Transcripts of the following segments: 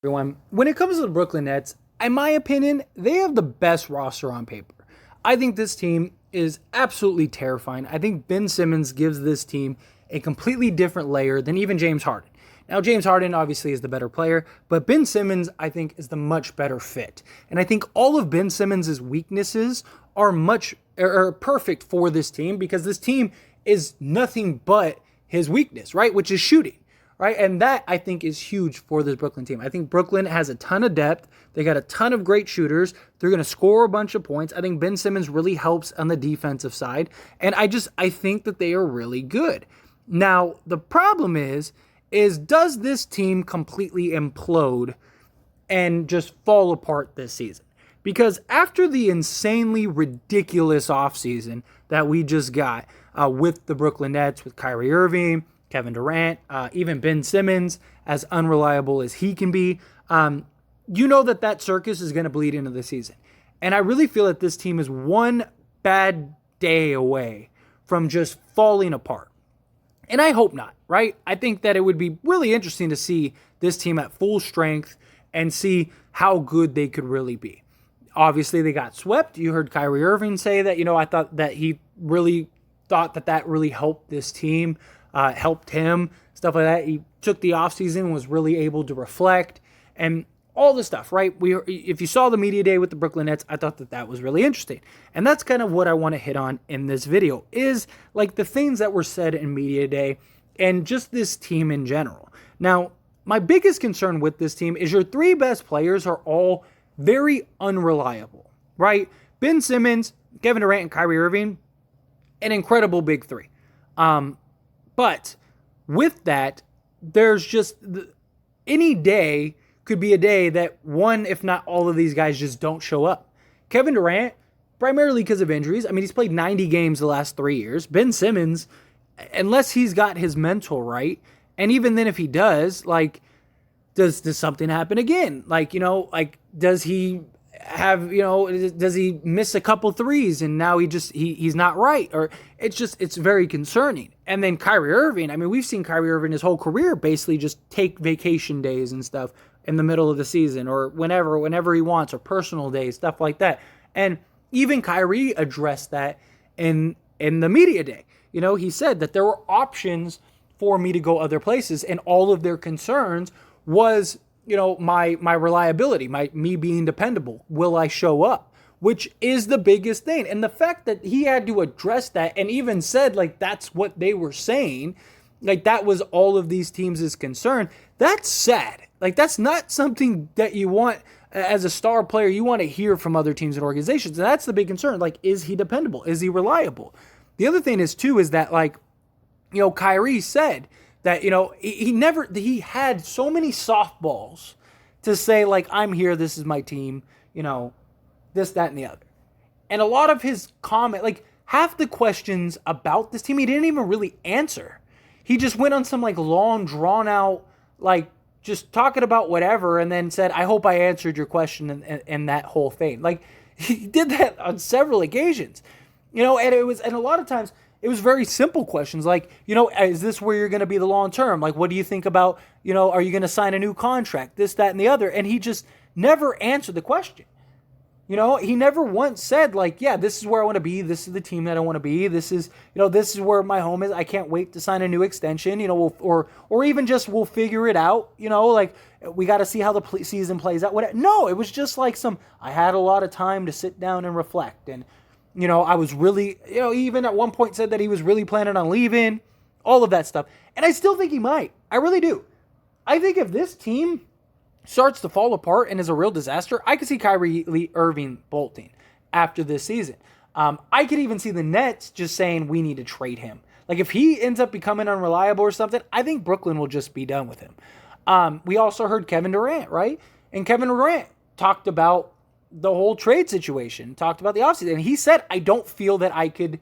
Everyone, when it comes to the Brooklyn Nets, in my opinion, they have the best roster on paper. I think this team is absolutely terrifying. I think Ben Simmons gives this team a completely different layer than even James Harden. Now, James Harden obviously is the better player, but Ben Simmons, I think, is the much better fit. And I think all of Ben Simmons' weaknesses are perfect for this team because this team is nothing but his weakness, right? Which is shooting, right? And that, I think, is huge for this Brooklyn team. I think Brooklyn has a ton of depth. They got a ton of great shooters. They're going to score a bunch of points. I think Ben Simmons really helps on the defensive side. And I think that they are really good. Now, the problem is does this team completely implode and just fall apart this season? Because after the insanely ridiculous offseason that we just got with the Brooklyn Nets, with Kyrie Irving, Kevin Durant, even Ben Simmons, as unreliable as he can be, you know that circus is going to bleed into the season. And I really feel that this team is one bad day away from just falling apart. And I hope not, right? I think that it would be really interesting to see this team at full strength and see how good they could really be. Obviously, they got swept. You heard Kyrie Irving say that, I thought that he really thought that really helped this team, helped him, stuff like that. He took the offseason and was really able to reflect and all this stuff, right? If you saw the media day with the Brooklyn Nets, I thought that was really interesting. And that's kind of what I want to hit on in this video is like the things that were said in media day and just this team in general. Now, my biggest concern with this team is your three best players are all very unreliable, right? Ben Simmons, Kevin Durant, and Kyrie Irving, an incredible big three. But with that, there's just any day could be a day that one, if not all of these guys just don't show up. Kevin Durant, primarily because of injuries. I mean, he's played 90 games the last 3 years. Ben Simmons, unless he's got his mental right, and even then if he does, like, does something happen again? Like, does he have, does he miss a couple threes and now he's not right? Or it's very concerning. And then Kyrie Irving, I mean, we've seen Kyrie Irving his whole career basically just take vacation days and stuff in the middle of the season or whenever he wants, or personal days, stuff like that. And even Kyrie addressed that in the media day. He said that there were options for me to go other places, and all of their concerns was, my reliability, me being dependable. Will I show up? Which is the biggest thing. And the fact that he had to address that and even said, like, that's what they were saying, like that was all of these teams' concern, that's sad. Like, that's not something that you want as a star player. You want to hear from other teams and organizations. And that's the big concern. Like, is he dependable? Is he reliable? The other thing is, too, is that, like, Kyrie said that, he had so many softballs to say, like, I'm here, this is my team, this, that, and the other. And a lot of his comment, like, half the questions about this team, he didn't even really answer. He just went on some, like, long, drawn-out, like, just talking about whatever, and then said, I hope I answered your question and that whole thing. Like, he did that on several occasions. And a lot of times, it was very simple questions like, is this where you're going to be the long term? Like, what do you think about, are you going to sign a new contract? This, that, and the other. And he just never answered the question. He never once said, like, yeah, this is where I want to be. This is the team that I want to be. This is, this is where my home is. I can't wait to sign a new extension, or even just we'll figure it out. Like, we got to see how the season plays out. No, it was just like I had a lot of time to sit down and reflect. And, I was really, even at one point said that he was really planning on leaving, all of that stuff. And I still think he might. I really do. I think if this team starts to fall apart and is a real disaster, I could see Kyrie Irving bolting after this season. I could even see the Nets just saying we need to trade him. Like, if he ends up becoming unreliable or something, I think Brooklyn will just be done with him. We also heard Kevin Durant, right? And Kevin Durant talked about the whole trade situation, talked about the offseason, and he said, I don't feel that I could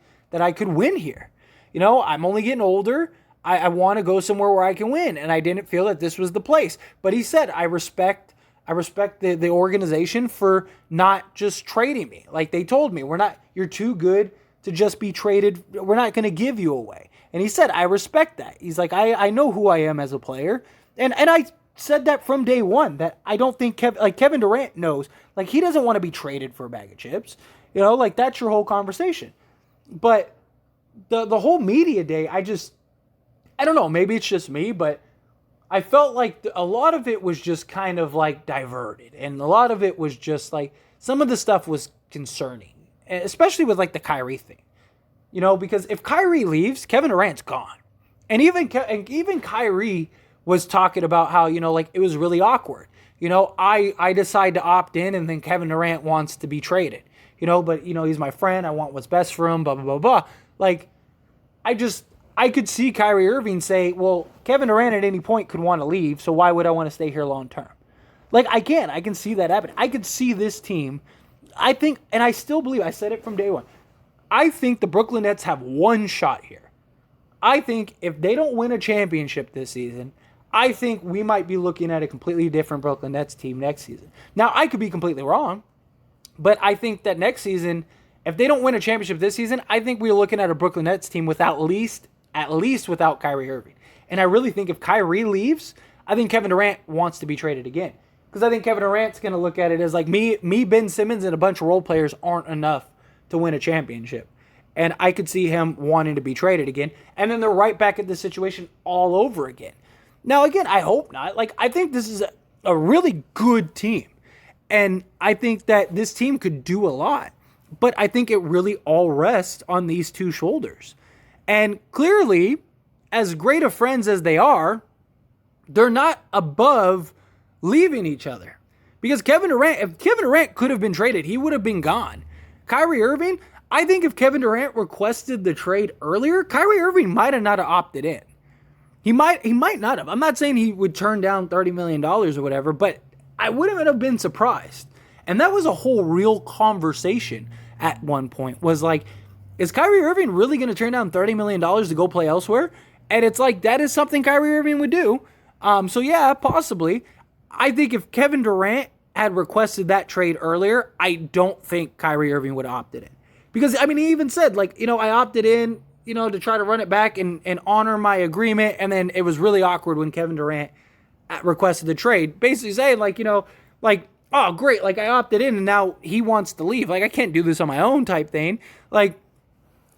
win here. I'm only getting older. I want to go somewhere where I can win, and I didn't feel that this was the place. But he said, I respect the organization for not just trading me. Like, they told me, you're too good to just be traded. We're not going to give you away. And he said, I respect that. He's like, I know who I am as a player. And I said that from day one, that I don't think Kevin Durant knows, like, he doesn't want to be traded for a bag of chips. Like, that's your whole conversation. But the whole media day, I don't know, maybe it's just me, but I felt like a lot of it was just kind of like diverted. And a lot of it was just like, some of the stuff was concerning, especially with like the Kyrie thing. Because if Kyrie leaves, Kevin Durant's gone. And even Kyrie was talking about how, like, it was really awkward. I decide to opt in, and then Kevin Durant wants to be traded. But he's my friend. I want what's best for him, blah, blah, blah, blah. Like, I could see Kyrie Irving say, well, Kevin Durant at any point could want to leave, so why would I want to stay here long term? Like, I can see that happen. I could see this team, I think, and I still believe, I said it from day one, I think the Brooklyn Nets have one shot here. I think if they don't win a championship this season, I think we might be looking at a completely different Brooklyn Nets team next season. Now, I could be completely wrong, but I think that next season, if they don't win a championship this season, I think we're looking at a Brooklyn Nets team with at least without Kyrie Irving. And I really think if Kyrie leaves, I think Kevin Durant wants to be traded again. Because I think Kevin Durant's going to look at it as like, me, Ben Simmons, and a bunch of role players aren't enough to win a championship. And I could see him wanting to be traded again. And then they're right back at this situation all over again. Now, again, I hope not. Like, I think this is a really good team. And I think that this team could do a lot. But I think it really all rests on these two shoulders. And clearly, as great of friends as they are, they're not above leaving each other. Because if Kevin Durant could have been traded, he would have been gone. Kyrie Irving, I think if Kevin Durant requested the trade earlier, Kyrie Irving might have not have opted in. He might not have. I'm not saying he would turn down $30 million or whatever, but I wouldn't have been surprised. And that was a whole real conversation at one point, was like, is Kyrie Irving really going to turn down $30 million to go play elsewhere? And it's like, that is something Kyrie Irving would do. So yeah, possibly. I think if Kevin Durant had requested that trade earlier, I don't think Kyrie Irving would have opted in. Because, I mean, he even said, like, I opted in, to try to run it back and honor my agreement. And then it was really awkward when Kevin Durant requested the trade. Basically saying, like, oh, great, like, I opted in and now he wants to leave. Like, I can't do this on my own type thing. Like,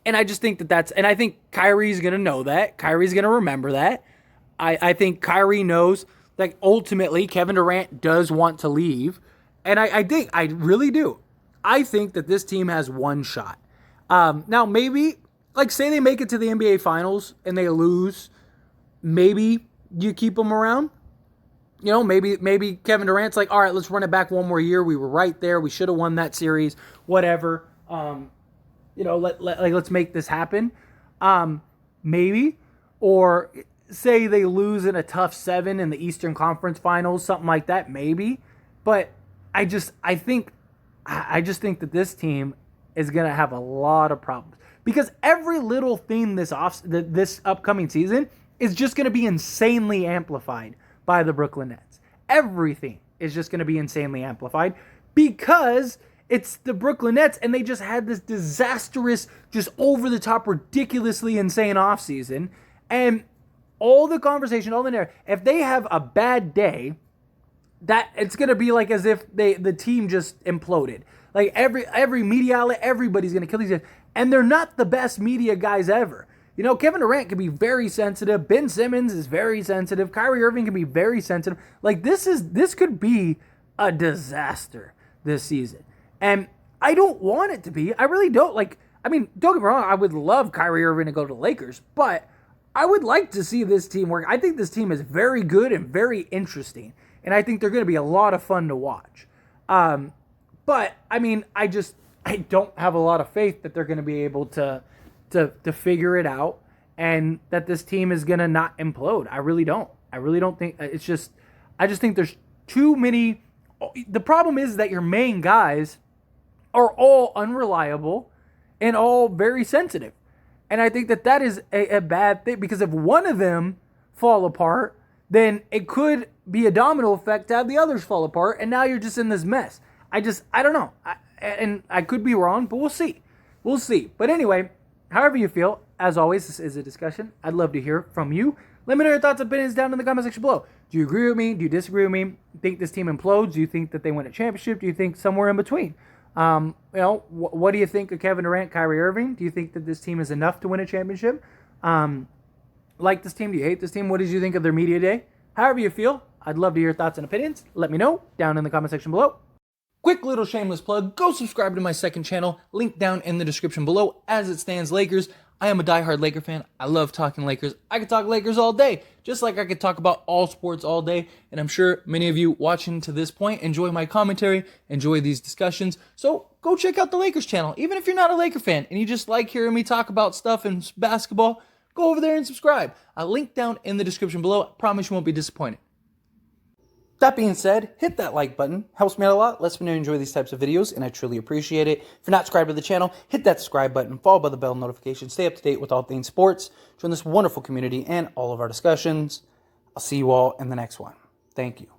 and I just think and I think Kyrie's going to know that. Kyrie's going to remember that. I think Kyrie knows, like, ultimately Kevin Durant does want to leave. And I really do. I think that this team has one shot. Now, maybe, like, say they make it to the NBA Finals and they lose, maybe you keep them around. Maybe Kevin Durant's like, all right, let's run it back one more year. We were right there. We should have won that series. Whatever. Let's make this happen. Maybe. Or say they lose in a tough 7 in the Eastern Conference Finals, something like that. Maybe. But I just think that this team is going to have a lot of problems. Because every little thing this upcoming season is just going to be insanely amplified by the Brooklyn Nets. Everything is just going to be insanely amplified because it's the Brooklyn Nets and they just had this disastrous, just over-the-top, ridiculously insane offseason. And all the conversation, all the narrative, if they have a bad day, that it's going to be like as if the team just imploded. Like every media outlet, everybody's going to kill these guys. And they're not the best media guys ever. Kevin Durant can be very sensitive. Ben Simmons is very sensitive. Kyrie Irving can be very sensitive. Like, this could be a disaster this season. And I don't want it to be. I really don't. Like, I mean, don't get me wrong. I would love Kyrie Irving to go to the Lakers. But I would like to see this team work. I think this team is very good and very interesting. And I think they're going to be a lot of fun to watch. But, I mean, I don't have a lot of faith that they're going to be able to figure it out and that this team is going to not implode. I really don't. I really don't think I just think there's too many. The problem is that your main guys are all unreliable and all very sensitive. And I think that is a bad thing because if one of them fall apart, then it could be a domino effect to have the others fall apart. And now you're just in this mess. I don't know. And I could be wrong, but we'll see. We'll see. But anyway, however you feel, as always, this is a discussion. I'd love to hear from you. Let me know your thoughts and opinions down in the comment section below. Do you agree with me? Do you disagree with me? Think this team implodes? Do you think that they win a championship? Do you think somewhere in between? What do you think of Kevin Durant, Kyrie Irving? Do you think that this team is enough to win a championship? Like this team? Do you hate this team? What did you think of their media day? However you feel, I'd love to hear your thoughts and opinions. Let me know down in the comment section below. Quick little shameless plug, go subscribe to my second channel, link down in the description below. As it stands, Lakers. I am a diehard Laker fan. I love talking Lakers. I could talk Lakers all day, just like I could talk about all sports all day. And I'm sure many of you watching to this point enjoy my commentary, enjoy these discussions. So go check out the Lakers channel. Even if you're not a Laker fan and you just like hearing me talk about stuff in basketball, go over there and subscribe. I'll link down in the description below. I promise you won't be disappointed. That being said, hit that like button. Helps me out a lot. Lets me know you enjoy these types of videos, and I truly appreciate it. If you're not subscribed to the channel, hit that subscribe button, followed by the bell notification. Stay up to date with all things sports. Join this wonderful community and all of our discussions. I'll see you all in the next one. Thank you.